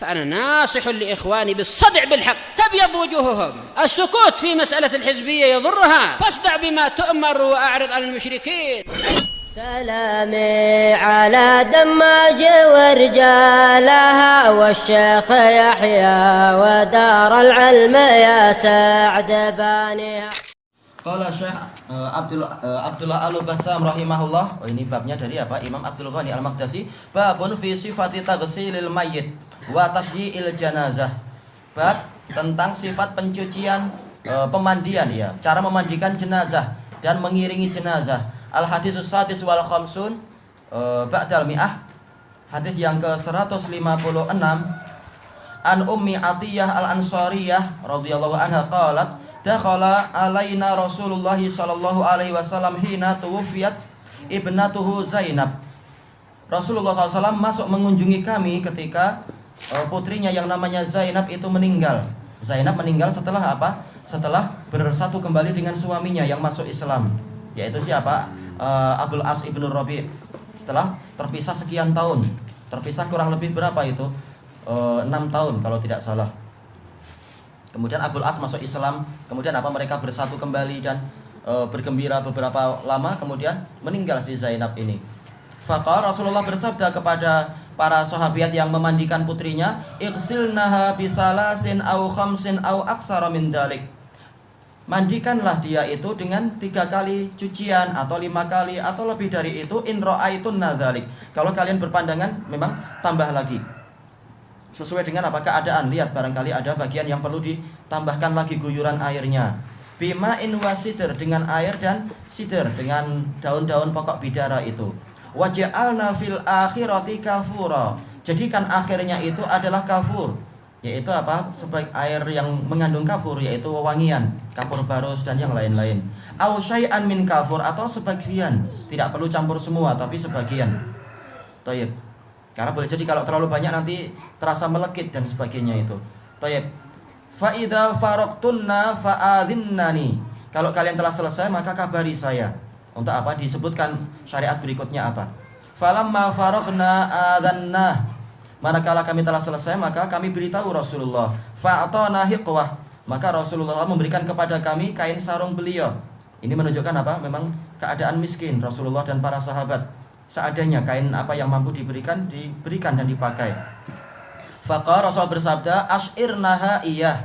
فأنا ناصح لإخواني بالصدع بالحق تبيض وجوههم. السكوت في مسألة الحزبية يضرها، فاصدع بما تؤمر وأعرض عن المشركين. سلامي على دماج ورجالها والشيخ يحيى ودار العلم يا سعد بانيها. Qala Syekh Abdullah Al-Bassam rahimahullah. Oh, ini babnya dari apa? Imam Abdul Ghani Al-Maqdisi. Babun fi sifati taghsilil mayyit wa tasyi'il janazah. Bab tentang sifat pencucian pemandian ya, cara memandikan jenazah dan mengiringi jenazah. Al-hadisus sadis wal khamsun ba'dal mi'ah. Hadis yang ke-156 an Ummi Atiyah Al-Ansariyah radhiyallahu anha qalat dakhala alaina Rasulullah sallallahu alaihi wasallam hina tuwfiyat ibnatuhu Zainab. Rasulullah SAW masuk mengunjungi kami ketika putrinya yang namanya Zainab itu meninggal. Zainab meninggal setelah apa? Setelah bersatu kembali dengan suaminya yang masuk Islam, yaitu siapa? Abul As ibnu Rabi'. Setelah terpisah sekian tahun, terpisah kurang lebih berapa itu? 6 tahun kalau tidak salah. Kemudian Abul As masuk Islam, kemudian apa, mereka bersatu kembali dan bergembira beberapa lama, kemudian meninggal si Zainab ini. Faqala Rasulullah bersabda kepada para sahabat yang memandikan putrinya, ighsilnaha bisalasin au khamsin au aksara min dalik. Mandikanlah dia itu dengan 3 kali cucian atau 5 kali atau lebih dari itu, in ra'aitun nadzalik. Kalau kalian berpandangan memang tambah lagi. Sesuai dengan apa keadaan, lihat barangkali ada bagian yang perlu ditambahkan lagi guyuran airnya. Bima'in wasidr, dengan air dan sidr, dengan daun-daun pokok bidara itu. Waja'alna fil akhirati kafura, jadikan akhirnya itu adalah kafur, yaitu apa? Sebaik air yang mengandung kafur, yaitu wewangian, kapur barus dan yang lain-lain. Au syai'an min kafur, atau sebagian, tidak perlu campur semua tapi sebagian. Thayyib. Karena boleh jadi kalau terlalu banyak nanti terasa melekit dan sebagainya itu. Thayyib. Fa idza faraqtunna fa'adhinnani. Kalau kalian telah selesai maka kabari saya. Untuk apa? Disebutkan syariat berikutnya apa? Falamma faraghna adzanna. Manakala kami telah selesai maka kami beritahu Rasulullah. Fa'atana hiqwah. Maka Rasulullah memberikan kepada kami kain sarung beliau. Ini menunjukkan apa? Memang keadaan miskin Rasulullah dan para sahabat. Seadanya kain apa yang mampu diberikan dan dipakai. Faqala Rasul bersabda, ashirnaha iyah.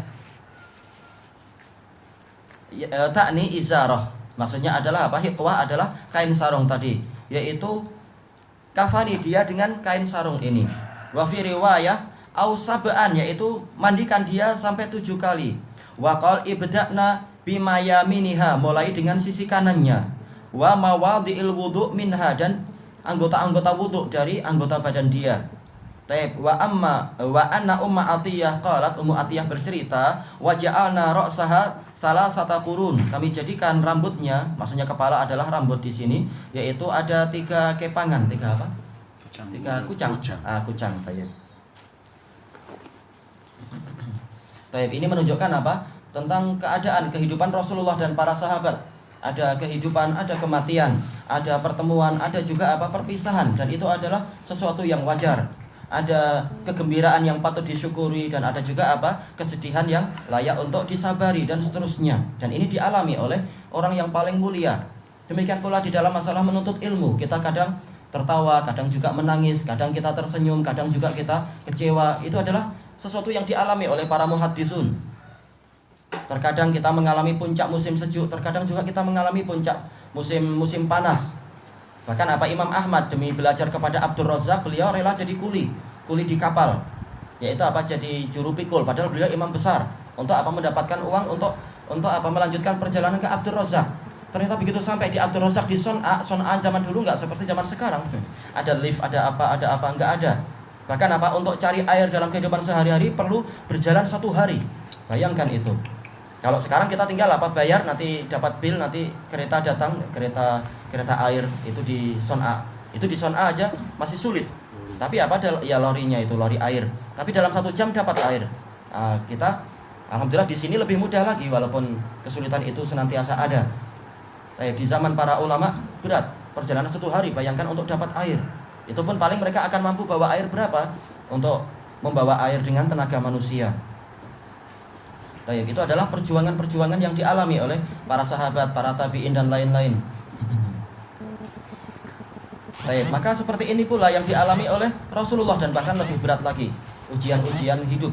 Ta'ni izarah. Maksudnya adalah apa? Hiqwah adalah kain sarung tadi, yaitu kafani dia dengan kain sarung ini. Wa fi riwayah au sab'an, yaitu mandikan dia sampai 7 kali. Wa qal ibda'na bima yaminiha, mulai dengan sisi kanannya. Wa mawadhi'il wudu' minha, dan anggota-anggota wudhu dari anggota badan dia. Taib. Wa anna Umma Atiyah qalat, Ummu Atiyah bercerita, wa ja'alna ra'saha salasata qurun, kami jadikan rambutnya, maksudnya kepala adalah rambut di sini, yaitu ada 3 kepangan, 3 apa? 3 kucang. Kucang. Taib. Ini menunjukkan apa? Tentang keadaan kehidupan Rasulullah dan para sahabat. Ada kehidupan, ada kematian, ada pertemuan, ada juga apa, perpisahan, dan itu adalah sesuatu yang wajar. Ada kegembiraan yang patut disyukuri dan ada juga apa, kesedihan yang layak untuk disabari dan seterusnya. Dan ini dialami oleh orang yang paling mulia. Demikian pula di dalam masalah menuntut ilmu, kita kadang tertawa, kadang juga menangis, kadang kita tersenyum, kadang juga kita kecewa. Itu adalah sesuatu yang dialami oleh para muhaddisun. Terkadang kita mengalami puncak musim sejuk, terkadang juga kita mengalami puncak musim panas. Bahkan apa, Imam Ahmad demi belajar kepada Abdur Razzaq, beliau rela jadi kuli di kapal, yaitu apa, jadi juru pikul, padahal beliau imam besar. Untuk apa? Mendapatkan uang untuk apa, melanjutkan perjalanan ke Abdur Razzaq. Ternyata begitu sampai di Abdur Razzaq, di Son'a zaman dulu nggak seperti zaman sekarang. Ada lift, ada apa, nggak ada. Bahkan apa, untuk cari air dalam kehidupan sehari-hari perlu berjalan 1 hari. Bayangkan itu. Kalau sekarang kita tinggal apa, bayar, nanti dapat bil, nanti kereta datang, kereta air itu di Son'a. Itu di Son'a aja masih sulit. Tapi apa, ya lorinya itu, lori air. Tapi dalam 1 jam dapat air. Kita alhamdulillah di sini lebih mudah lagi, walaupun kesulitan itu senantiasa ada. Tapi di zaman para ulama berat, perjalanan 1 hari, bayangkan untuk dapat air. Itu pun paling mereka akan mampu bawa air berapa untuk membawa air dengan tenaga manusia. Baik, itu adalah perjuangan-perjuangan yang dialami oleh para sahabat, para tabi'in dan lain-lain. Baik, maka seperti ini pula yang dialami oleh Rasulullah dan bahkan lebih berat lagi, ujian-ujian hidup.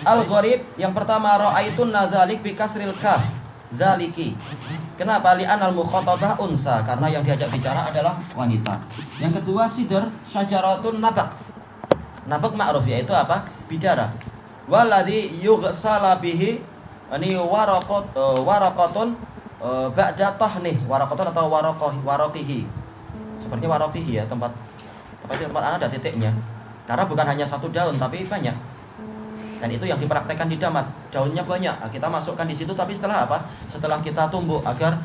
Al-gharib yang pertama ra'aitun nadzalik bi kasril kaf, zaliki. Kenapa? Li'anal mukhatabah unsa, karena yang diajak bicara adalah wanita. Yang kedua sidr syajaratun nabak. Nabak ma'ruf yaitu apa? Bidara. Waladhi yughsala bihi ini waraqatun ba'da tahnih, waraqatun atau waraqihi. Seperti waraqihi ya, tempat anak ada titiknya. Karena bukan hanya satu daun tapi banyak. Dan itu yang dipraktekkan di damat. Daunnya banyak, kita masukkan di situ tapi setelah apa? Setelah kita tumbuk agar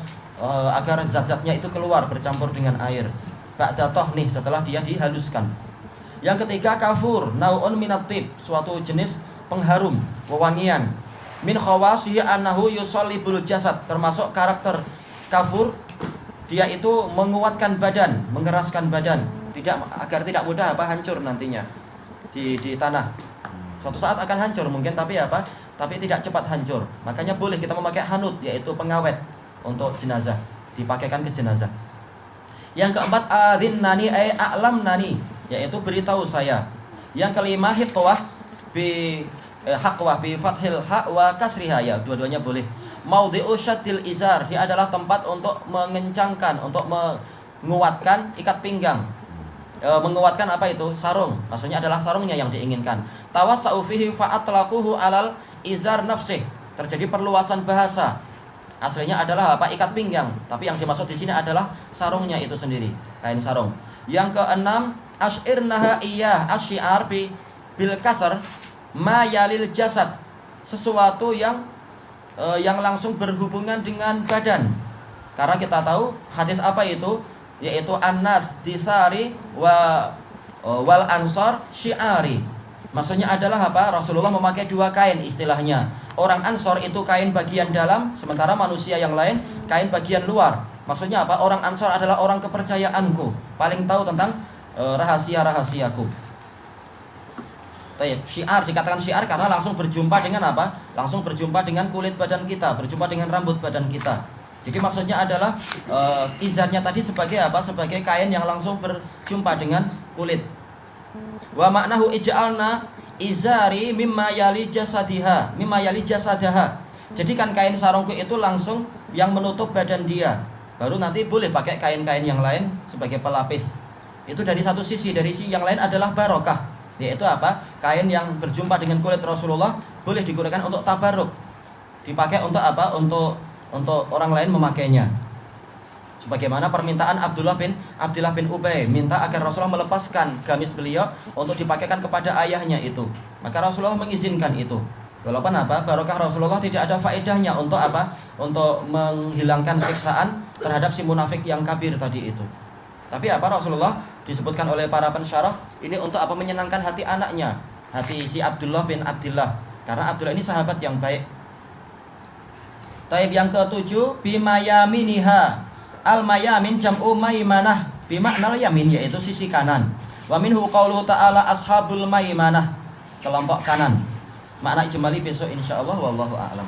zat-zatnya itu keluar bercampur dengan air. Ba'da tahnih, setelah dia dihaluskan. Yang ketiga kafur, naun minat tib, suatu jenis pengharum, wewangian. Min khawasihi annahu yusallibul jasad, termasuk karakter kafur, dia itu menguatkan badan, mengeraskan badan, agar tidak mudah hancur nantinya di tanah. Suatu saat akan hancur mungkin, tapi tapi tidak cepat hancur. Makanya boleh kita memakai hanut, yaitu pengawet untuk jenazah, dipakaikan ke jenazah. Yang keempat adhinnani ay a'lamnani, yaitu beritahu saya. Yang kelima hitwah bi haqwah bi fathil ha wa kasriha, ya dua-duanya boleh. Maudhi'u syaddil izar, dia adalah tempat untuk mengencangkan, untuk menguatkan ikat pinggang. Menguatkan apa itu? Sarung. Maksudnya adalah sarungnya yang diinginkan. Tawassa'u fihi fa'atlaquhu alal izar nafsih. Terjadi perluasan bahasa. Aslinya adalah apa? Ikat pinggang, tapi yang dimaksud di sini adalah sarungnya itu sendiri, kain sarung. Yang keenam asyirnaha iyah, asyiar bil kasar ma yalil jasad, sesuatu yang langsung berhubungan dengan badan. Karena kita tahu hadis apa itu, yaitu annas disari wal ansor syiari. Maksudnya adalah apa? Rasulullah memakai dua kain istilahnya. Orang ansor itu kain bagian dalam, sementara manusia yang lain kain bagian luar. Maksudnya apa? Orang ansor adalah orang kepercayaanku, paling tahu tentang rahasia-rahasiaku. Syiar dikatakan syiar karena langsung berjumpa dengan apa? Langsung berjumpa dengan kulit badan kita, berjumpa dengan rambut badan kita. Jadi maksudnya adalah izarnya tadi sebagai apa? Sebagai kain yang langsung berjumpa dengan kulit. Wa maknahu ij'alna izari mimma yali jasadiha, mimma yali jasadaha. Jadikan kain sarungku itu langsung yang menutup badan dia. Baru nanti boleh pakai kain-kain yang lain sebagai pelapis. Itu dari satu sisi, dari sisi yang lain adalah barokah. Yaitu apa? Kain yang berjumpa dengan kulit Rasulullah boleh digunakan untuk tabarruk. Dipakai untuk apa? Untuk orang lain memakainya. Sebagaimana permintaan Abdullah bin Ubay, minta agar Rasulullah melepaskan gamis beliau untuk dipakaikan kepada ayahnya itu. Maka Rasulullah mengizinkan itu. Walaupun apa? Barokah Rasulullah tidak ada faedahnya untuk apa? Untuk menghilangkan siksaan terhadap si munafik yang kabir tadi itu. Tapi apa? Rasulullah disebutkan oleh para pensyarah ini untuk apa? Menyenangkan hati anaknya, hati si Abdullah bin Abdillah. Karena Abdullah ini sahabat yang baik. Taib yang ketujuh bimayaminiha. Al-mayamin jam'u maimanah, bimaknal yamin, yaitu sisi kanan. Wa minhu qauluhu ta'ala ashabul maimanah, kelompok kanan. Makna ijmali besok insyaallah, wallahu a'lam.